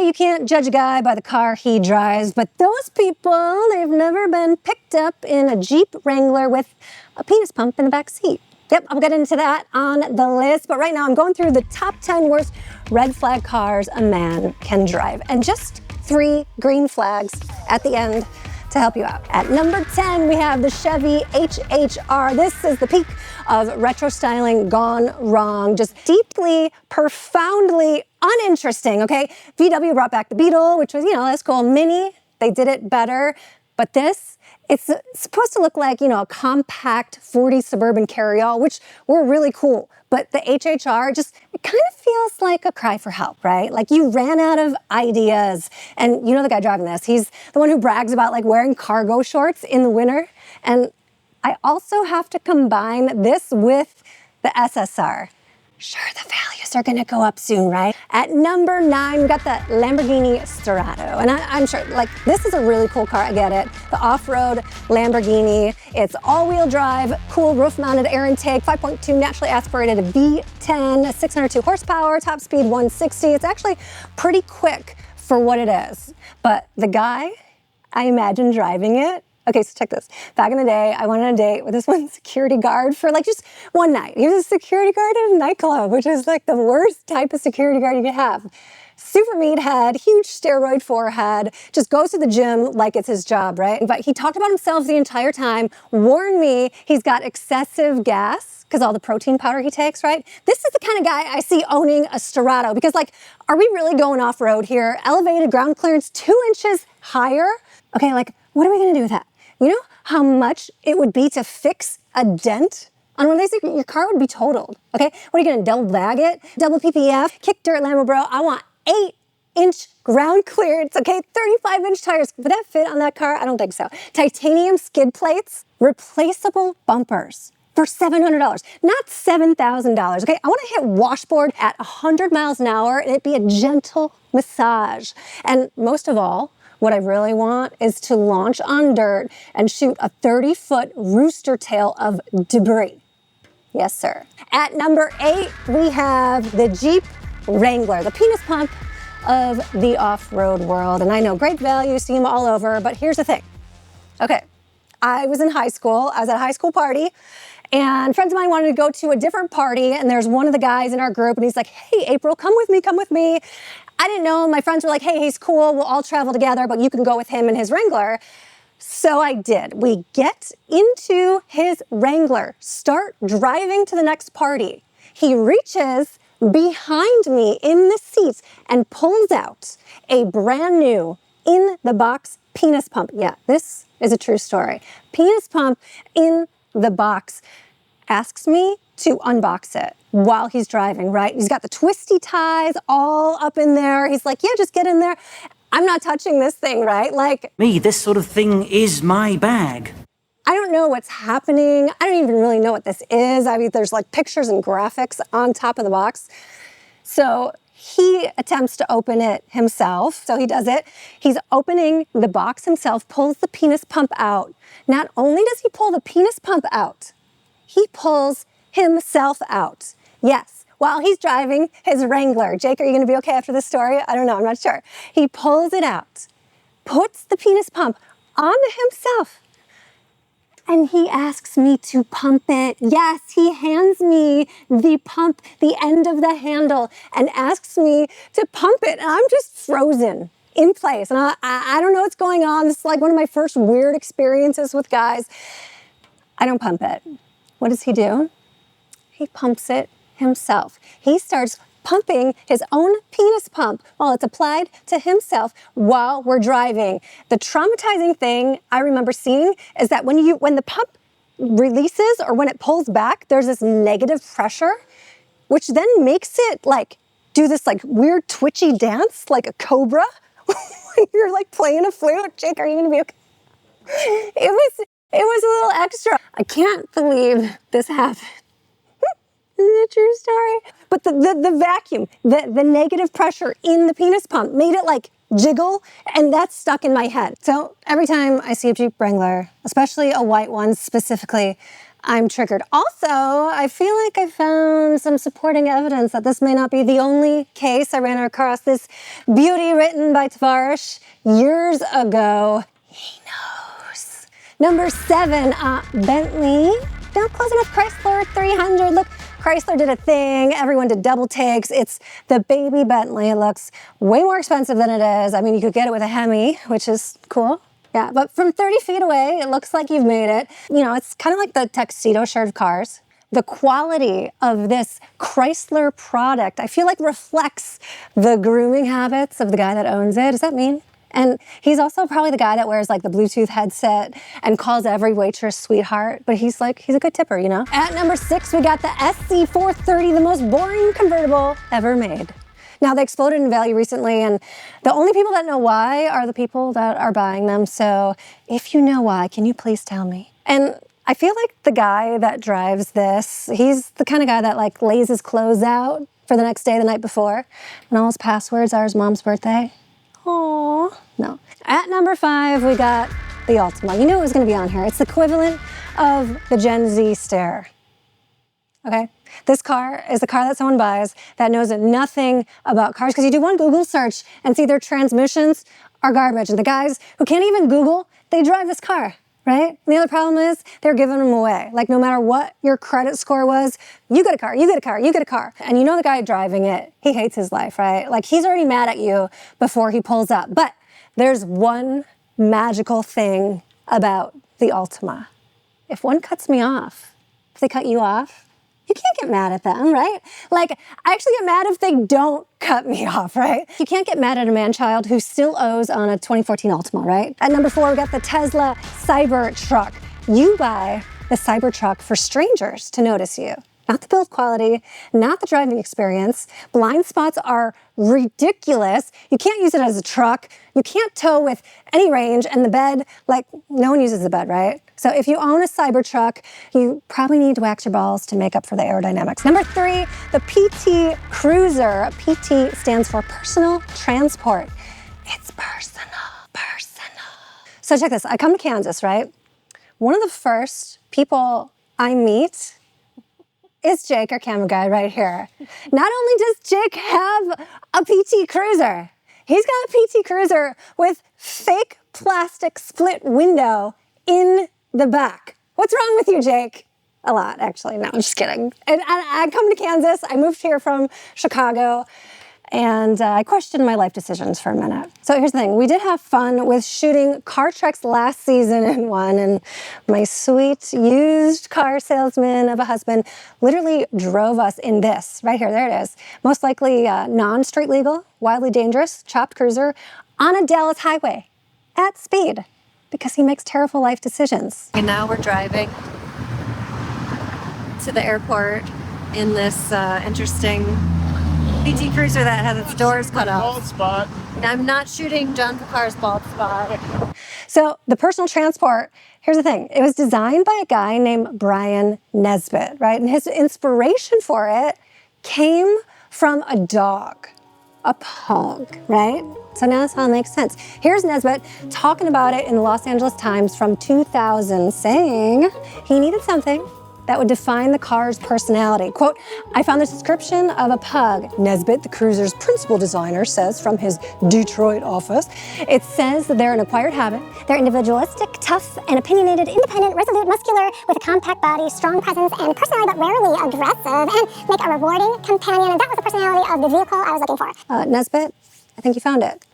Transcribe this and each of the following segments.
say you can't judge a guy by the car he drives, but those people, they've never been picked up in a Jeep Wrangler with a penis pump in the back seat. Yep, I'll get into that on the list, but right now I'm going through the top 10 worst red flag cars a man can drive, and just 3 green flags at the end to help you out. At number 10, we have the Chevy HHR. This is the peak of retro styling gone wrong. Just deeply, profoundly uninteresting, okay? VW brought back the Beetle, which was, that's cool. Mini, they did it better. But this, it's supposed to look like, a compact 40 suburban carryall, which were really cool. But the HHR it kind of feels like a cry for help, right? Like you ran out of ideas. And the guy driving this, he's the one who brags about like wearing cargo shorts in the winter. And I also have to combine this with the SSR. Sure, the values are gonna go up soon, right? At number 9, we got the Lamborghini Sturato. And I'm sure, this is a really cool car, I get it. The off-road Lamborghini. It's all-wheel drive, cool roof-mounted air intake, 5.2 naturally aspirated V10, 602 horsepower, top speed 160. It's actually pretty quick for what it is. But the guy, I imagine driving it. Okay, so check this. Back in the day, I went on a date with this one security guard for just one night. He was a security guard at a nightclub, which is the worst type of security guard you could have. Super meathead, huge steroid forehead, just goes to the gym like it's his job, right? But he talked about himself the entire time, warned me he's got excessive gas because all the protein powder he takes, right? This is the kind of guy I see owning a Sturato because are we really going off-road here? Elevated ground clearance 2 inches higher? Okay, what are we gonna do with that? You know how much it would be to fix a dent on one of these? Your car would be totaled, okay? What are you gonna double bag it? Double PPF? Kick dirt, Lambo bro. I want 8-inch ground clearance, okay? 35-inch tires. Would that fit on that car? I don't think so. Titanium skid plates, replaceable bumpers for $700, not $7,000, okay? I wanna hit washboard at 100 miles an hour and it be a gentle massage. And most of all, what I really want is to launch on dirt and shoot a 30-foot rooster tail of debris. Yes, sir. At number 8, we have the Jeep Wrangler, the penis pump of the off-road world. And I know, great value, see them all over, but here's the thing. Okay, I was in high school. I was at a high school party, and friends of mine wanted to go to a different party, and there's one of the guys in our group, and he's like, hey, April, come with me, come with me. I didn't know. My friends were like, hey, he's cool. We'll all travel together, but you can go with him in his Wrangler. So I did. We get into his Wrangler, start driving to the next party. He reaches behind me in the seats and pulls out a brand new in-the-box penis pump. Yeah, this is a true story. Penis pump in the box. Asks me to unbox it while he's driving, right? He's got the twisty ties all up in there. He's like, yeah, just get in there. I'm not touching this thing, right? Me, this sort of thing is my bag. I don't know what's happening. I don't even really know what this is. I mean, there's pictures and graphics on top of the box. So he attempts to open it himself. So he does it. He's opening the box himself, pulls the penis pump out. Not only does he pull the penis pump out, he pulls himself out. Yes, while he's driving his Wrangler. Jake, are you gonna be okay after this story? I don't know, I'm not sure. He pulls it out, puts the penis pump onto himself, and he asks me to pump it. Yes, he hands me the pump, the end of the handle, and asks me to pump it. And I'm just frozen in place. And I don't know what's going on. This is one of my first weird experiences with guys. I don't pump it. What does he do? He pumps it himself. He starts pumping his own penis pump while it's applied to himself while we're driving. The traumatizing thing I remember seeing is that when the pump releases or when it pulls back, there's this negative pressure, which then makes it do this weird twitchy dance like a cobra when you're playing a flute. Jake, are you gonna be okay? It was a little extra. I can't believe this happened. This is a true story. But the vacuum, the negative pressure in the penis pump made it jiggle, and that's stuck in my head. So every time I see a Jeep Wrangler, especially a white one specifically, I'm triggered. Also, I feel like I found some supporting evidence that this may not be the only case. I ran across this beauty written by Tavarish years ago. He knows. Number 7, Bentley. Now close enough, Chrysler 300. Look, Chrysler did a thing. Everyone did double takes. It's the baby Bentley. It looks way more expensive than it is. I mean, you could get it with a Hemi, which is cool. Yeah, but from 30 feet away, it looks like you've made it. You know, it's kind of like the tuxedo shirt of cars. The quality of this Chrysler product, I feel like reflects the grooming habits of the guy that owns it. Does that mean? And he's also probably the guy that wears like the Bluetooth headset and calls every waitress sweetheart, but he's a good tipper, you know? At number 6, we got the SC430, the most boring convertible ever made. Now, they exploded in value recently, and the only people that know why are the people that are buying them. So if you know why, can you please tell me? And I feel like the guy that drives this, he's the kind of guy that like lays his clothes out for the next day, the night before, and all his passwords are his mom's birthday. Aww. No. At number 5, we got the Altima. You knew it was going to be on here. It's the equivalent of the Gen Z stare. Okay? This car is the car that someone buys that knows nothing about cars, because you do one Google search and see their transmissions are garbage. And the guys who can't even Google, they drive this car, right? And the other problem is they're giving them away. Like no matter what your credit score was, you get a car, you get a car, you get a car. And you know the guy driving it, he hates his life, right? Like he's already mad at you before he pulls up. But there's one magical thing about the Altima. If one cuts me off, if they cut you off, you can't get mad at them, right? Like, I actually get mad if they don't cut me off, right? You can't get mad at a man-child who still owes on a 2014 Altima, right? At number 4, we got the Tesla Cybertruck. You buy the Cybertruck for strangers to notice you. Not the build quality, not the driving experience. Blind spots are ridiculous. You can't use it as a truck. You can't tow with any range, and the bed, like, no one uses the bed, right? So if you own a Cybertruck, you probably need to wax your balls to make up for the aerodynamics. Number 3, the PT Cruiser. PT stands for personal transport. It's personal. So check this. I come to Kansas, right? One of the first people I meet is Jake, our camera guy right here. Not only does Jake have a PT Cruiser, he's got a PT Cruiser with fake plastic split window in the back. What's wrong with you, Jake? A lot, actually. No, I'm just kidding. And I come to Kansas. I moved here from Chicago, and I questioned my life decisions for a minute. So here's the thing. We did have fun with shooting car treks last season and one, and my sweet used car salesman of a husband literally drove us in this. Right here, there it is. Most likely non-street legal, wildly dangerous, chopped cruiser on a Dallas highway at speed because he makes terrible life decisions. And now we're driving to the airport in this interesting PT Cruiser that has its doors cut off. Bald spot. I'm not shooting John Picar's bald spot. So the personal transport, here's the thing. It was designed by a guy named Brian Nesbitt, right? And his inspiration for it came from a dog, a pug, right? So now this all makes sense. Here's Nesbitt talking about it in the Los Angeles Times from 2000, saying he needed something that would define the car's personality. Quote, I found this description of a pug. Nesbitt, the cruiser's principal designer, says from his Detroit office. It says that they're an acquired habit. They're individualistic, tough, and opinionated, independent, resolute, muscular, with a compact body, strong presence, and personality, but rarely aggressive, and make a rewarding companion. And that was the personality of the vehicle I was looking for. Nesbitt, I think you found it.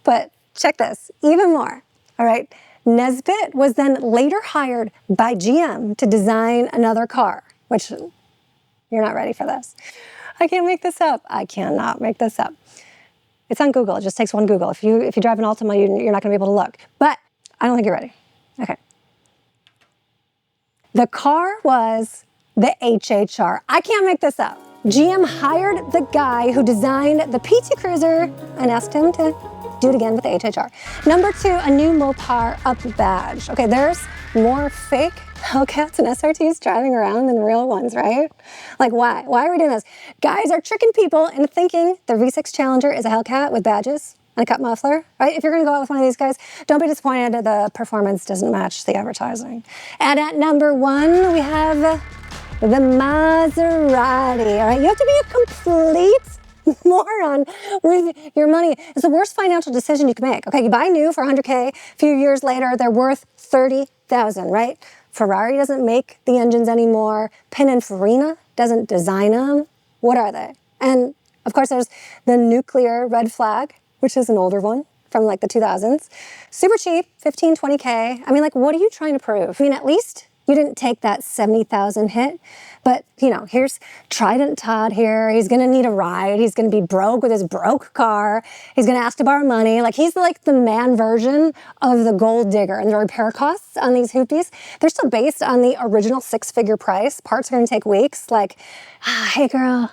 But check this, even more, all right? Nesbitt was then later hired by GM to design another car, which you're not ready for this. I can't make this up. I cannot make this up. It's on Google. It just takes one Google. If you drive an Altima, you're not going to be able to look. But I don't think you're ready. Okay. The car was the HHR. I can't make this up. GM hired the guy who designed the PT Cruiser and asked him to do it again with the HHR. Number 2, a new Mopar Up badge. Okay, there's more fake Hellcats and SRTs driving around than real ones, right? Like, why? Why are we doing this? Guys are tricking people into thinking their V6 Challenger is a Hellcat with badges. and a cut muffler, right? If you're gonna go out with one of these guys, don't be disappointed that the performance doesn't match the advertising. And at number 1, we have the Maserati, all right? You have to be a complete moron with your money. It's the worst financial decision you can make. Okay, you buy new for 100K, a few years later, they're worth 30,000, right? Ferrari doesn't make the engines anymore. Pininfarina doesn't design them. What are they? And of course, there's the nuclear red flag, which is an older one from like the 2000s. Super cheap, 15, 20K. I mean, like, what are you trying to prove? I mean, at least you didn't take that 70,000 hit. But, you know, here's Trident Todd here. He's going to need a ride. He's going to be broke with his broke car. He's going to ask to borrow money. Like, he's like the man version of the gold digger. And the repair costs on these hoopies, they're still based on the original 6-figure price. Parts are going to take weeks. Like, hey, girl,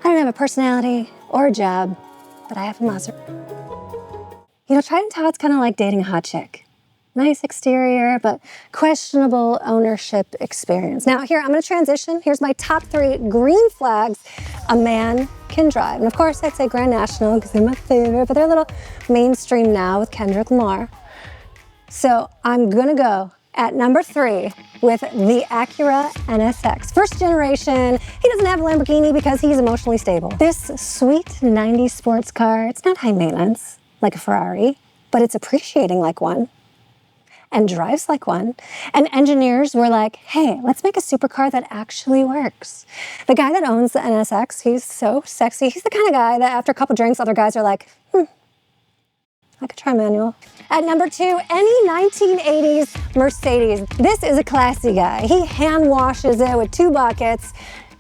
I don't have a personality or a job, but I have a Maserati. You know, Trident Todd's kind of like dating a hot chick. Nice exterior, but questionable ownership experience. Now here, I'm gonna transition. Here's my top 3 green flags a man can drive. And of course, I'd say Grand National because they're my favorite, but they're a little mainstream now with Kendrick Lamar. So I'm gonna go at number 3 with the Acura NSX. First generation, he doesn't have a Lamborghini because he's emotionally stable. This sweet 90s sports car, it's not high maintenance like a Ferrari, but it's appreciating like one. And drives like one. And engineers were like, hey, let's make a supercar that actually works. The guy that owns the NSX, he's so sexy. He's the kind of guy that after a couple drinks, other guys are like, I could try manual. At number 2, any 1980s Mercedes. This is a classy guy. He hand washes it with 2 buckets,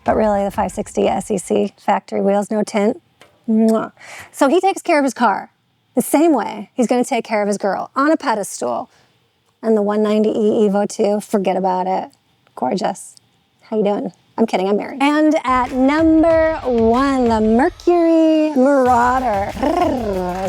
but really the 560 SEC, factory wheels, no tint. Mwah. So he takes care of his car the same way he's gonna take care of his girl, on a pedestal. And the 190e Evo 2, forget about it. Gorgeous. How you doing? I'm kidding, I'm married. And at number 1, the Mercury Marauder.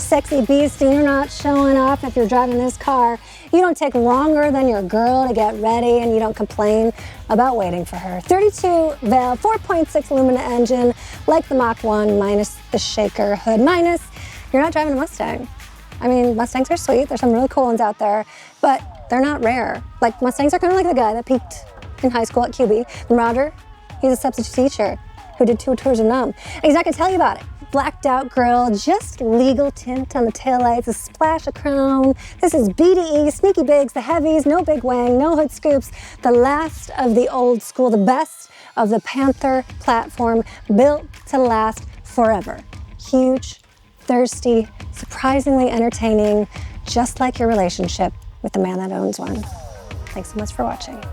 Sexy beast, and you're not showing off if you're driving this car. You don't take longer than your girl to get ready, and you don't complain about waiting for her. 32 valve, 4.6 Lumina engine, like the Mach 1, minus the shaker hood, minus you're not driving a Mustang. I mean, Mustangs are sweet. There's some really cool ones out there, but they're not rare. Like, Mustangs are kind of like the guy that peaked in high school at QB. Marauder, he's a substitute teacher who did 2 tours of NUM. And he's not gonna tell you about it. Blacked out grille, just legal tint on the taillights, a splash of chrome. This is BDE, Sneaky Bigs, the heavies, no big wang, no hood scoops. The last of the old school, the best of the Panther platform, built to last forever. Huge, thirsty, surprisingly entertaining, just like your relationship with the man that owns one. Thanks so much for watching.